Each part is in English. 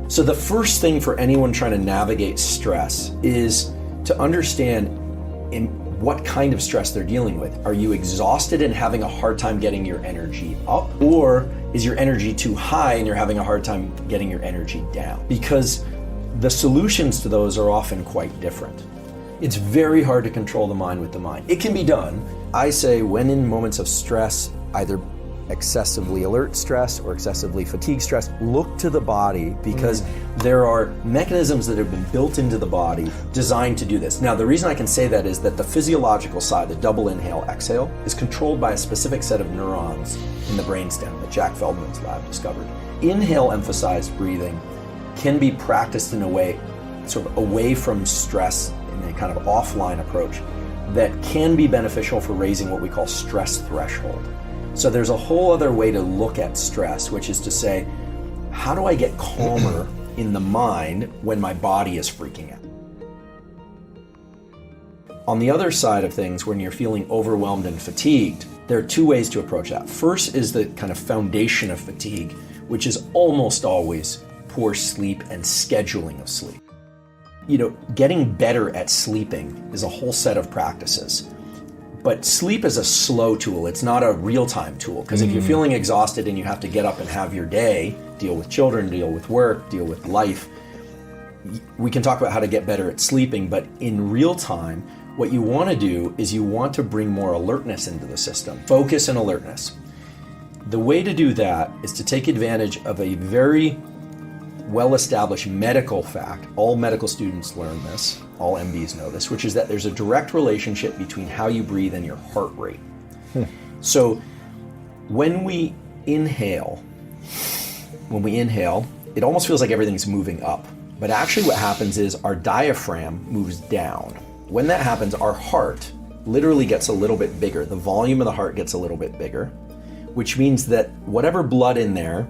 So the first thing for anyone trying to navigate stress is to understand in what kind of stress they're dealing with. Are you exhausted and having a hard time getting your energy up? Or is your energy too high and you're having a hard time getting your energy down? Because the solutions to those are often quite different. It's very hard to control the mind with the mind. It can be done. I say when in moments of stress, either excessively alert stress or excessively fatigued stress, look to the body, because there are mechanisms that have been built into the body designed to do this. Now, the reason I can say that is that the physiological side, the double inhale exhale, is controlled by a specific set of neurons in the brainstem that Jack Feldman's lab discovered. Inhale emphasized breathing can be practiced in a way sort of away from stress in a kind of offline approach that can be beneficial for raising what we call stress threshold. So there's a whole other way to look at stress, which is to say, how do I get calmer in the mind when my body is freaking out? On the other side of things, when you're feeling overwhelmed and fatigued, there are two ways to approach that. First is the kind of foundation of fatigue, which is almost always poor sleep and scheduling of sleep. Getting better at sleeping is a whole set of practices. But sleep is a slow tool. It's not a real-time tool. Because if you're feeling exhausted and you have to get up and have your day, deal with children, deal with work, deal with life, we can talk about how to get better at sleeping. But in real time, what you want to do is you want to bring more alertness into the system. Focus and alertness. The way to do that is to take advantage of a very well-established medical fact. All medical students learn this, all MDs know this, which is that there's a direct relationship between how you breathe and your heart rate. So when we inhale, it almost feels like everything's moving up. But actually what happens is our diaphragm moves down. When that happens, our heart literally gets a little bit bigger. The volume of the heart gets a little bit bigger, which means that whatever blood in there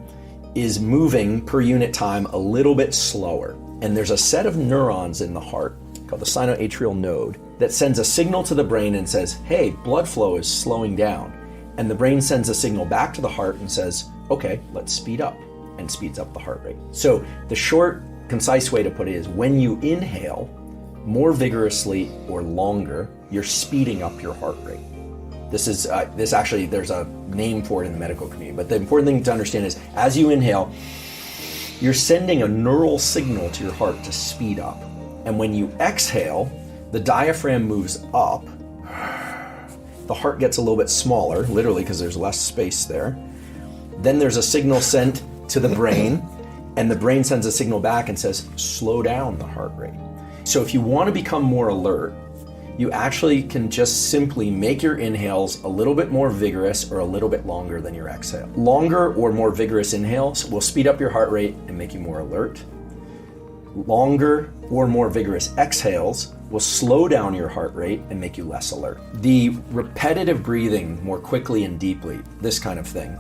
is moving per unit time a little bit slower. And there's a set of neurons in the heart called the sinoatrial node that sends a signal to the brain and says, hey, blood flow is slowing down. And the brain sends a signal back to the heart and says, okay, let's speed up, and speeds up the heart rate. So the short, concise way to put it is when you inhale more vigorously or longer, you're speeding up your heart rate. This actually, there's a name for it in the medical community, but the important thing to understand is as you inhale, you're sending a neural signal to your heart to speed up. And when you exhale, the diaphragm moves up, the heart gets a little bit smaller, literally because there's less space there. Then there's a signal sent to the brain, and the brain sends a signal back and says, slow down the heart rate. So if you want to become more alert, you actually can just simply make your inhales a little bit more vigorous or a little bit longer than your exhale. Longer or more vigorous inhales will speed up your heart rate and make you more alert. Longer or more vigorous exhales will slow down your heart rate and make you less alert. The repetitive breathing more quickly and deeply, this kind of thing,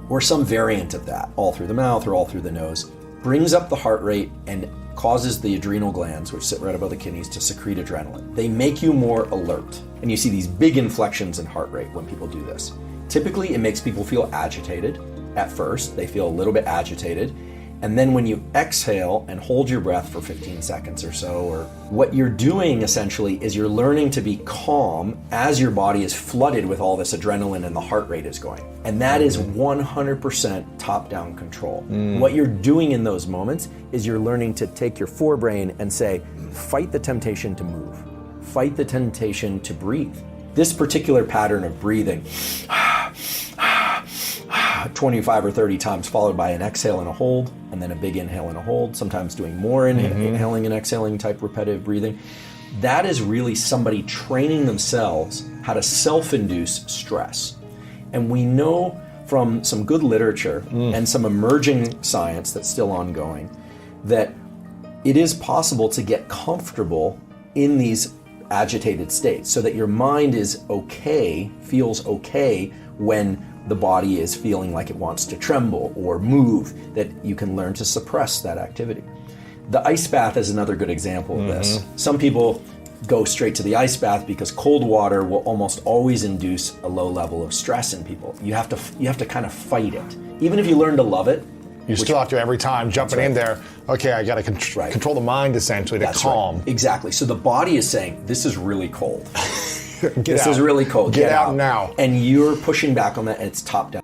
or some variant of that, all through the mouth or all through the nose, brings up the heart rate and causes the adrenal glands, which sit right above the kidneys, to secrete adrenaline. They make you more alert. And you see these big inflections in heart rate when people do this. Typically, it makes people feel agitated. At first, they feel a little bit agitated. And then when you exhale and hold your breath for 15 seconds or so, or what you're doing essentially is you're learning to be calm as your body is flooded with all this adrenaline and the heart rate is going. And that is 100% top-down control. What you're doing in those moments is you're learning to take your forebrain and say, fight the temptation to move, fight the temptation to breathe. This particular pattern of breathing, 25 or 30 times, followed by an exhale and a hold, and then a big inhale and a hold, sometimes doing more inhaling and exhaling type repetitive breathing. That is really somebody training themselves how to self-induce stress. And we know from some good literature and some emerging science that's still ongoing that it is possible to get comfortable in these agitated states so that your mind is okay, feels okay when the body is feeling like it wants to tremble or move, that you can learn to suppress that activity. The ice bath is another good example of this. Some people go straight to the ice bath because cold water will almost always induce a low level of stress in people. You have to kind of fight it. Even if you learn to love it, you still have to every time jumping in there. Okay, I got to control the mind essentially to calm. Right. Exactly. So the body is saying, this is really cold. This is really cold. Get out now. And you're pushing back on that, and it's top down.